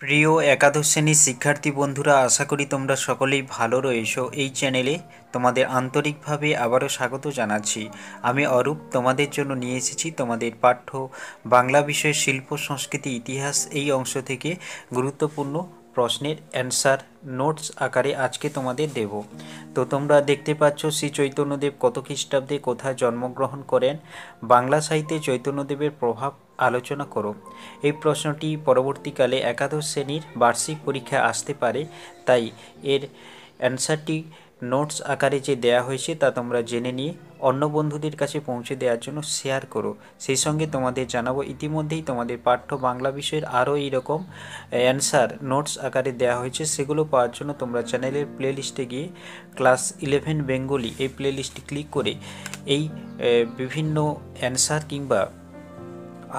প্রিয় একাদশ শ্রেণীর শিক্ষার্থী বন্ধুরা, আশা করি তোমরা সকলেই ভালো রয়েছো। এই চ্যানেলে তোমাদের আন্তরিকভাবে আবারও স্বাগত জানাচ্ছি। আমি অরূপ তোমাদের জন্য নিয়ে এসেছি তোমাদের পাঠ্য বাংলা বিষয়ের শিল্প সংস্কৃতি ইতিহাস এই অংশ থেকে গুরুত্বপূর্ণ প্রশ্নের অ্যান্সার নোটস আকারে আজকে তোমাদের দেব। তো তোমরা দেখতে পাচ্ছ শ্রী চৈতন্যদেব কত খ্রিস্টাব্দে কোথায় জন্মগ্রহণ করেন, বাংলা সাহিত্যে চৈতন্যদেবের প্রভাব আলোচনা করো। এই প্রশ্নটি পরবর্তীকালে একাদশ শ্রেণীর বার্ষিক পরীক্ষায় আসতে পারে, তাই এর অ্যান্সারটি নোটস আকারে যে দেয়া হয়েছে তা তোমরা জেনে নিয়ে অন্য বন্ধুদের কাছে পৌঁছে দেওয়ার জন্য শেয়ার করো। সেই সঙ্গে তোমাদের জানাবো, ইতিমধ্যেই তোমাদের পাঠ্য বাংলা বিষয়ের আরও এইরকম অ্যান্সার নোটস আকারে দেওয়া হয়েছে। সেগুলো পাওয়ার জন্য তোমরা চ্যানেলের প্লেলিস্টে গিয়ে ক্লাস 11 বেঙ্গলি এই প্লেলিস্টে ক্লিক করে এই বিভিন্ন অ্যান্সার কিংবা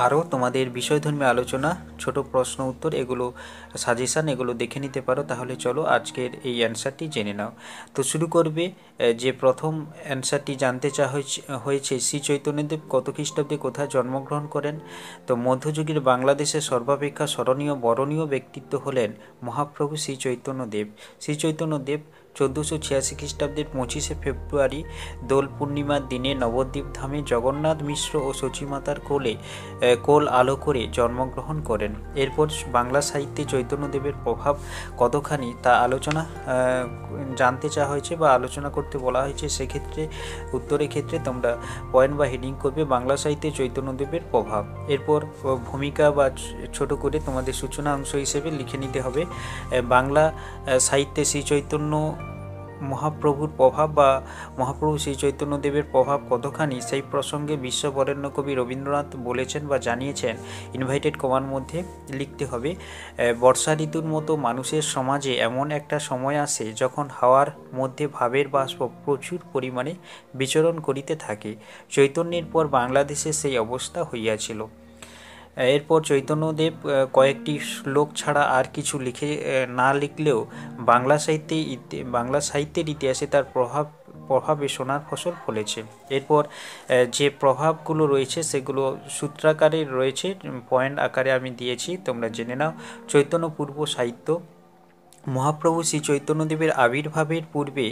আরও তোমাদের বিষয়ধর্মী আলোচনা, ছোট প্রশ্ন উত্তর, এগুলো সাজেশান, এগুলো দেখে নিতে পারো। তাহলে চলো আজকের এই অ্যান্সারটি জেনে নাও। তো শুরু করবে, যে প্রথম অ্যান্সারটি জানতে হয়েছে শ্রী চৈতন্যদেব কত খ্রিস্টাব্দে কোথায় জন্মগ্রহণ করেন। তো মধ্যযুগের বাংলাদেশের সর্বাপেক্ষা স্মরণীয় বরণীয় ব্যক্তিত্ব হলেন মহাপ্রভু শ্রী চৈতন্যদেব। শ্রী চৈতন্যদেব 1486 খ্রিস্টাব্দের 25শে ফেব্রুয়ারি দোল পূর্ণিমার দিনে নবদ্বীপ ধামে জগন্নাথ মিশ্র ও সচিমাতার কোল আলো করে জন্মগ্রহণ করেন। এরপর বাংলা সাহিত্যে চৈতন্যদেবের প্রভাব কতখানি তা জানতে চাওয়া হয়েছে বা আলোচনা করতে বলা হয়েছে। সেক্ষেত্রে উত্তরের ক্ষেত্রে তোমরা পয়েন্ট বা হেডিং করবে বাংলা সাহিত্যে চৈতন্যদেবের প্রভাব। এরপর ভূমিকা বা ছোট করে তোমাদের সূচনা অংশ হিসেবে লিখে নিতে হবে বাংলা সাহিত্যে শ্রী চৈতন্য মহাপ্রভুর প্রভাব বা মহাপ্রভু শ্রী চৈতন্যদেবের প্রভাব কতখানি, সেই প্রসঙ্গে বিশ্ববরেণ্য কবি রবীন্দ্রনাথ বলেছেন বা জানিয়েছেন। ইনভাইটেড কমার মধ্যে লিখতে হবে, বর্ষা ঋতুর মতো মানুষের সমাজে এমন একটা সময় আসে যখন হাওয়ার মধ্যে ভাবের বাষ্প প্রচুর পরিমাণে বিচরণ করিতে থাকে। চৈতন্যের পর বাংলাদেশে সেই অবস্থা হইয়াছিল। এরপর চৈতন্যদেব কয়েকটি শ্লোক ছাড়া আর কিছু না লিখলেও বাংলা সাহিত্যের ইতিহাসে তার প্রভাবে সোনার ফসল ফলেছে। এরপর যে প্রভাবগুলো রয়েছে সেগুলো সূত্রাকারে রয়েছে, পয়েন্ট আকারে আমি দিয়েছি, তোমরা জেনে নাও। চৈতন্য পূর্ব সাহিত্য, মহাপ্রভু শ্রী চৈতন্যদেবের আবির্ভাবের পূর্বে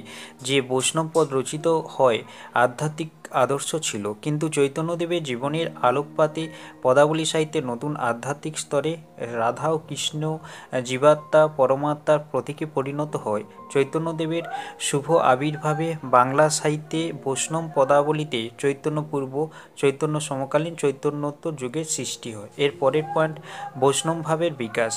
যে বৈষ্ণবপদ রচিত হয় আধ্যাত্মিক আদর্শ ছিল, কিন্তু চৈতন্যদেবের জীবনের আলোকপাতে পদাবলী সাহিত্যের নতুন আধ্যাত্মিক স্তরে রাধা ও কৃষ্ণ জীবাত্মা পরমাত্মার প্রতীকে পরিণত হয়। চৈতন্যদেবের শুভ আবির্ভাবে বাংলা সাহিত্যে বৈষ্ণব পদাবলীতে চৈতন্য পূর্ব, চৈতন্য সমকালীন, চৈতন্যোত্তর যুগের সৃষ্টি হয়। এর পরের পয়েন্ট, বৈষ্ণব ভাবের বিকাশ।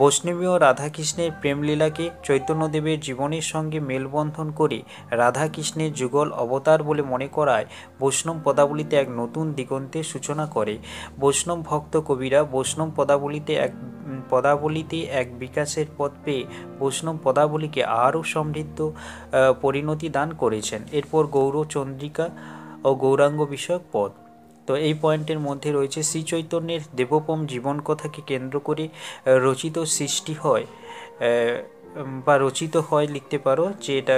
বৈষ্ণবীয় রাধাকৃষ্ণের প্রেমলীলাকে চৈতন্যদেবের জীবনের সঙ্গে মেলবন্ধন করে রাধাকৃষ্ণের যুগল অবতার বলে মনে করায় বৈষ্ণব পদাবলীতে এক নতুন দিগন্তের সূচনা করে। বৈষ্ণব ভক্ত কবিরা বৈষ্ণব পদাবলীতে এক বিকাশের পথ পেয়ে বৈষ্ণব পদাবলীকে আরও সমৃদ্ধ পরিণতি দান করেছেন। এরপর গৌরচন্দ্রিকা ও গৌরাঙ্গ বিষয়ক পদ। তো এই পয়েন্টের মধ্যে রয়েছে শ্রী চৈতন্যের দেবোপম জীবন কথাকে কেন্দ্র করে রচিত সৃষ্টি হয় বা রচিত হয় লিখতে পারো, যে এটা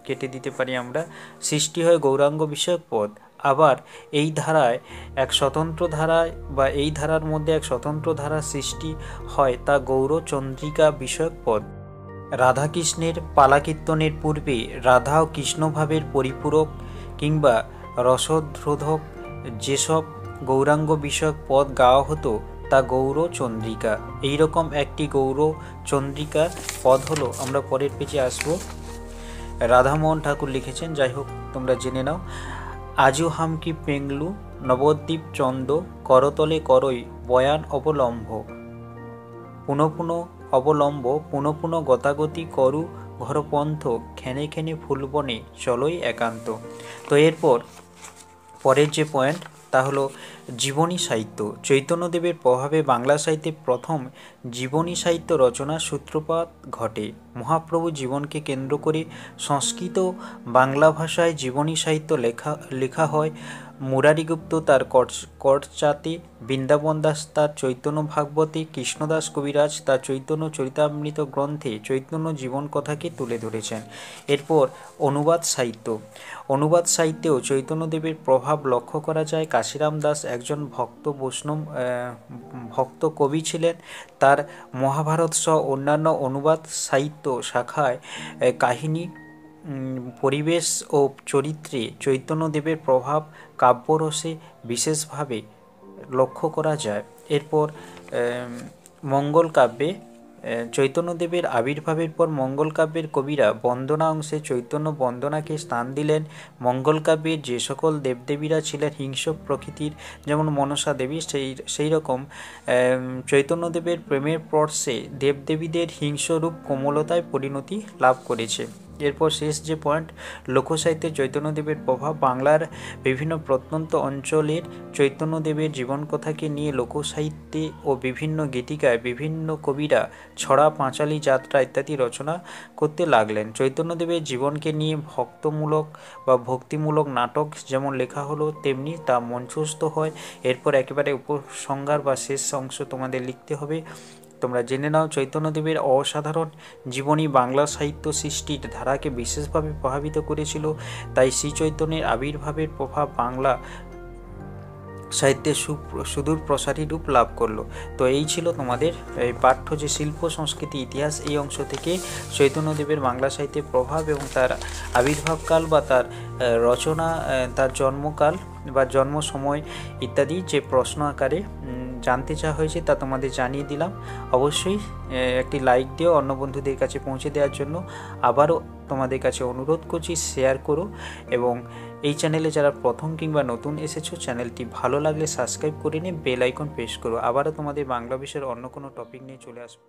কেটে দিতে পারি আমরা, সৃষ্টি হয় গৌরাঙ্গ বিষয়ক পদ। আবার এই ধারার মধ্যে এক স্বতন্ত্র ধারা সৃষ্টি হয়, তা গৌরচন্দ্রিকা বিষয়ক পদ। রাধাকৃষ্ণের পালাকীর্তনের পূর্বে রাধা ও কৃষ্ণভাবের পরিপূরক কিংবা রসদ্রোধক যেসব গৌরাঙ্গ বিষয়ক পদ গাওয়া হতো তা গৌরচন্দ্রিকা। এইরকম একটি গৌরচন্দ্রিকা পদ হলো, আমরা পরের পেজে আসবো, রাধামোহন ঠাকুর লিখেছেন। যাই হোক, তোমরা জেনে নাও। আজু হামকি পেংলু নবদ্বীপ চন্দ করতলে করই বয়ান অবলম্ব পুনঃ পুনঃ অবলম্ব পুনঃ পুনঃ গতাগতি করু ঘরপন্থ খেনে খেনে ফুলবনে চলই একান্ত। তো এরপর পরের যে পয়েন্ট তা হলো জীবনী সাহিত্য। চৈতন্যদেবের প্রভাবে বাংলা সাহিত্যে প্রথম জীবনী সাহিত্য রচনার সূত্রপাত ঘটে। মহাপ্রভু জীবনকে কেন্দ্র করে সংস্কৃত বাংলা ভাষায় জীবনী সাহিত্য লেখা হয়। মুরারিগুপ্ত তার করচাতে, বৃন্দাবন দাস তার চৈতন্য ভাগবতে, কৃষ্ণদাস কবিরাজ তার চৈতন্য চরিতামৃত গ্রন্থে চৈতন্য জীবন কথাকে তুলে ধরেছেন। এরপর অনুবাদ সাহিত্যেও চৈতন্যদেবের প্রভাব লক্ষ্য করা যায়। কাশিরাম দাস একজন ভক্ত কবি ছিলেন। তার তার মহাভারত সহ অন্যান্য অনুবাদ সাহিত্য শাখায় কাহিনী, পরিবেশ ও চরিত্রে চৈতন্যদেবের প্রভাব কাব্যরসে বিশেষভাবে লক্ষ্য করা যায়। এরপর মঙ্গল কাব্যে চৈতন্যদেবের আবির্ভাবের পর মঙ্গল কাব্যের কবিরা বন্দনা অংশে চৈতন্য বন্দনাকে স্থান দিলেন। মঙ্গল কাব্যের যে সকল দেবদেবীরা ছিলেন হিংস্র প্রকৃতির, যেমন মনসা দেবী, সেই রকম চৈতন্যদেবের প্রেমের পরশে দেবদেবীদের হিংস্ররূপ কোমলতায় পরিণতি লাভ করেছে। এরপর শেষ যে পয়েন্ট, লোকসাহিত্যে চৈতন্যদেবের প্রভাব। বাংলার বিভিন্ন প্রত্যন্ত অঞ্চলের চৈতন্যদেবের জীবনকথাকে নিয়ে লোকসাহিত্যে ও বিভিন্ন গীতিকায় বিভিন্ন কবিরা ছড়া, পাঁচালী, যাত্রা ইত্যাদি রচনা করতে লাগলেন। চৈতন্যদেবের জীবনকে নিয়ে ভক্তমূলক বা ভক্তিমূলক নাটক যেমন লেখা হলো, তেমনি তা মঞ্চস্থ হয়। এরপর একেবারে উপসংহার বা শেষ অংশ তোমাদের লিখতে হবে। তোমরা জেনে নাও, চৈতন্যদেবের অসাধারণ জীবনী বাংলা সাহিত্য সৃষ্টির ধারাকে বিশেষভাবে প্রভাবিত করেছিল। তাই শ্রীচৈতন্যের আবির্ভাবের প্রভাব বাংলা সাহিত্যে সুদূর প্রসারী রূপ লাভ করলো। তো এই ছিল তোমাদের এই পাঠ্য যে শিল্প সংস্কৃতি ইতিহাস, এই অংশ থেকে চৈতন্যদেবের বাংলা সাহিত্যের প্রভাব এবং তার আবির্ভাবকাল বা তার রচনা, তার জন্মকাল বা জন্ম সময় ইত্যাদি যে প্রশ্ন আকারে জানতে চাওয়া হয়েছে তা তোমাদের জানিয়ে দিলাম। অবশ্যই একটি লাইক দিও অন্য বন্ধুদের কাছে পৌঁছে দেওয়ার জন্য। আবারও তোমাদের কাছে অনুরোধ করছি, শেয়ার করো এবং এই চ্যানেলে যারা প্রথম কিংবা নতুন এসেছো, চ্যানেলটি ভালো লাগলে সাবস্ক্রাইব করে নিয়ে বেল আইকন প্রেস করো। আবারও তোমাদের বাংলা বিষয়ের অন্য কোনো টপিক নিয়ে চলে আসবো।